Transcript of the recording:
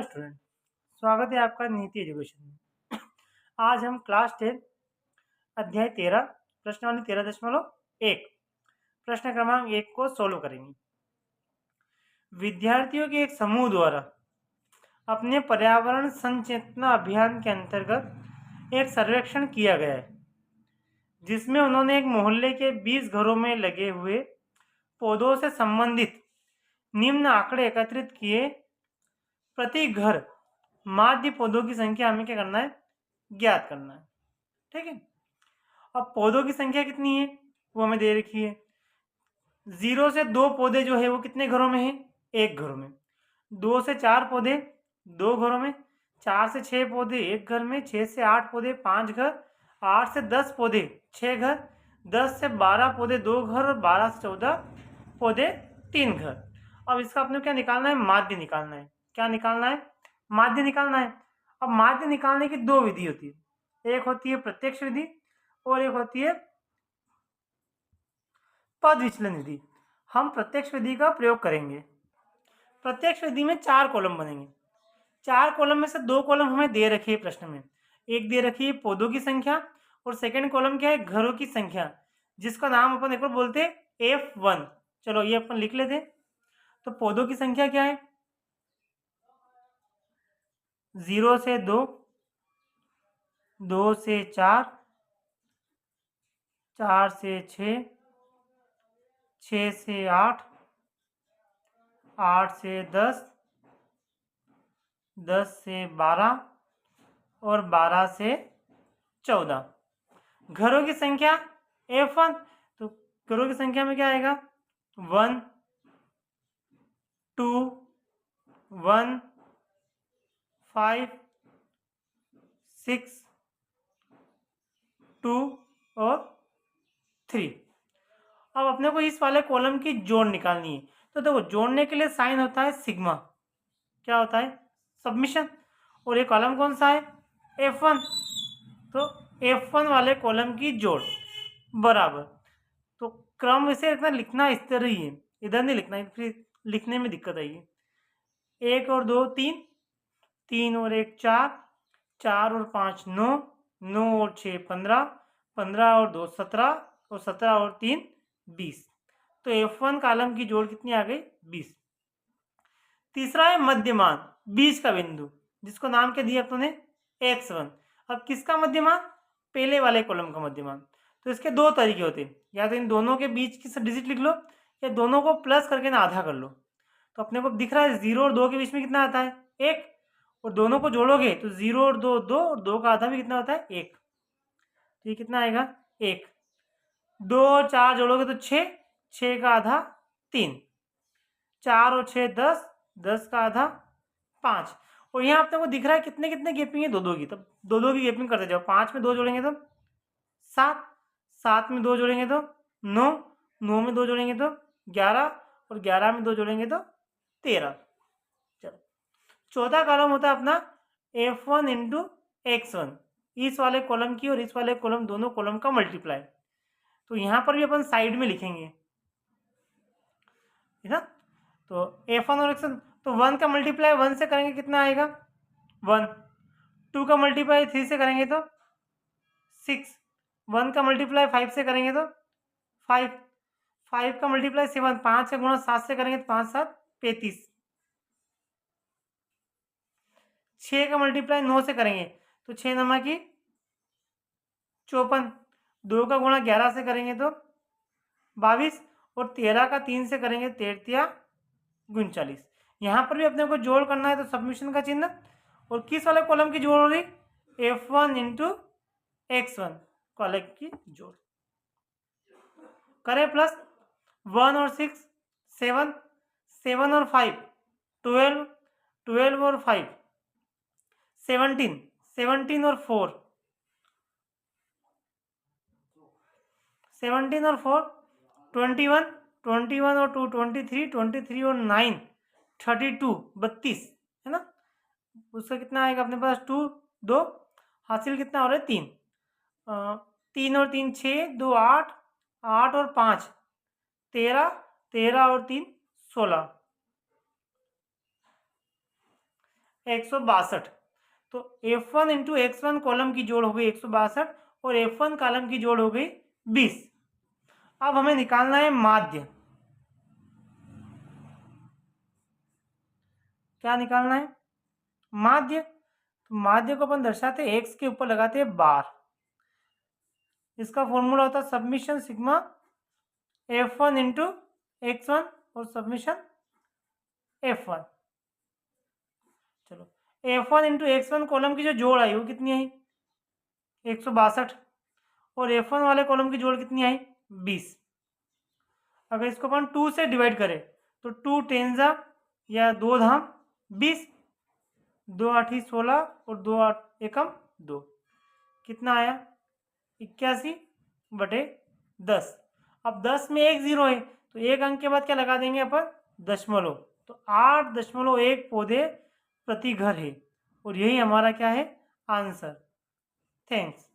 नमस्कार स्टूडेंट। स्वागत है आपका नीति एजुकेशन में। आज हम क्लास 10 अध्याय 13 प्रश्नावली 13.1 प्रश्न क्रमांक 1 को सोल्व करेंगे। विद्यार्थियों के एक समूह द्वारा अपने पर्यावरण संचेतना अभियान के अंतर्गत एक सर्वेक्षण किया गया है, जिसमें उन्होंने एक मोहल्ले के 20 घरों में लगे हुए पौधों से संबंधित निम्न आंकड़े एकत्रित किए। प्रति घर माध्य पौधों की संख्या हमें क्या करना है, ज्ञात करना है। ठीक है। अब पौधों की संख्या कितनी है वो हमें दे रखी है। 0 से 2 पौधे जो है वो कितने घरों में है, एक घरों में। 2 से 4 पौधे 2 घरों में। 4 से 6 पौधे एक घर में। 6 से 8 पौधे 5 घर। 8 से 10 पौधे 6 घर। 10 से 12 पौधे 2 घर और 12 से 14 पौधे 3 घर। अब इसका अपने क्या निकालना है, माध्य निकालना है। क्या निकालना है, माध्य निकालना है। अब माध्य निकालने की दो विधि होती है, एक होती है प्रत्यक्ष विधि और एक होती है पद विचलन विधि। हम प्रत्यक्ष विधि का प्रयोग करेंगे। प्रत्यक्ष विधि में 4 कॉलम बनेंगे। 4 कॉलम में से 2 कॉलम हमें दे रखी है प्रश्न में। एक दे रखी है पौधों की संख्या और सेकंड कॉलम क्या है, घरों की संख्या, जिसका नाम अपन एक बार बोलते हैं F1। चलो ये अपन लिख लेते। तो पौधों की संख्या क्या है, 0 से 2, 2 से 4, 4 से 6, 6 से 8, 8 से 10, 10 से 12 और 12 से 14। घरों की संख्या F1। तो घरों की संख्या में क्या आएगा, 1 2 1 5 6 2 और 3। अब अपने को इस वाले कॉलम की जोड़ निकालनी है। तो देखो जोड़ने के लिए साइन होता है सिग्मा, क्या होता है, सबमिशन। और ये कॉलम कौन सा है, F1। तो F1 वाले कॉलम की जोड़ बराबर। तो क्रम इसे इतना लिखना इस तरह ही है, इधर नहीं लिखना है, फिर लिखने में दिक्कत आएगी। 1 और 2 3, 3 और 1 4, 4 और 5 9, 9 और 6 15, 15 और 2 17 और 17 और 3 20। तो F1 कॉलम की जोड़ कितनी आ गई, 20। तीसरा है मध्यमान, बीच का बिंदु, जिसको नाम क्या दिया अपने, X1। अब किसका मध्यमान, पहले वाले कॉलम का मध्यमान। तो इसके दो तरीके होते हैं, या तो इन दोनों के बीच की डिजिट लिख लो या दोनों को प्लस करके ना आधा कर लो। तो अपने को दिख रहा है 0 और 2 के बीच में कितना आता है, 1। और दोनों को जोड़ोगे तो 0 और 2 2 और 2 का आधा भी कितना होता है, 1। तो ये कितना आएगा, 1। 2 और 4 जोड़ोगे तो 6, 6 का आधा 3। 4 और 6 10, 10 का आधा 5। और यहाँ अपने को दिख रहा है कितने कितने गैपिंग है, 2 2 की। तब 2 2 की गैपिंग करते जाओ। 5 में 2 जोड़ेंगे तो 7, 7 में 2 जोड़ेंगे तो 9, 9 में 2 जोड़ेंगे तो 11 और 11 में 2 जोड़ेंगे तो 13। चलो चौथा कॉलम होता है अपना F1 इंटू X1, इस वाले कॉलम की और इस वाले कॉलम, दोनों कॉलम का मल्टीप्लाई। तो यहाँ पर भी अपन साइड में लिखेंगे, है ना। तो F1 और X1, तो 1 का मल्टीप्लाई 1 से करेंगे कितना आएगा, 1। 2 का मल्टीप्लाई 3 से करेंगे तो 6। 1 का मल्टीप्लाई 5 से करेंगे तो 5। 5 का मल्टीप्लाई 7, 5 से गुणा 7 से करेंगे तो 5 7 35। 6 का मल्टीप्लाई 9 से करेंगे तो 6 नमा की 54। 2 का गुणा 11 से करेंगे तो 22 और 13 का 3 से करेंगे 13 39। यहाँ पर भी अपने को जोड़ करना है, तो सबमिशन का चिन्ह। और किस वाले कॉलम की जोड़ हो रही, F1 इंटू X1 कॉलम की जोड़। करें प्लस 1 और 6 7, 7 और 5 12, 12 और 5 17, 17 और 4 17 और 4 21, 21 और 2 23, 23 और 9 32 32, है ना। उसका कितना आएगा अपने पास, 2 2 हासिल कितना हो रहा है, 3। 3 और 3 6, 2 8, 8 और 5 13, 13 और 3 16। 162। तो F1 इंटू X1 कॉलम की जोड़ हो गई 162 और F1 कॉलम की जोड़ हो गई 20। अब हमें निकालना है माध्य। क्या निकालना है? माध्य। तो माध्य को अपन दर्शाते हैं x के ऊपर लगाते हैं बार। इसका फॉर्मूला होता है submission sigma F1 into X1 और सबमिशन F1। चलो F1 इंटू X1 कॉलम की जो जोड़ आई वो कितनी आई? 162 और F1 वाले कॉलम की जोड़ कितनी आई? 20। अगर इसको अपन 2 से डिवाइड करें तो 2 टेंजा या 2 धाम 20, 2 आठी 16 और 2 आठ एकम 2, कितना आया? 81/10। अब 10 में एक जीरो है तो एक अंक के बाद क्या लगा देंगे अपन? दशमलव। तो 8.1 पौधे प्रति घर है और यही हमारा क्या है? आंसर। थैंक्स।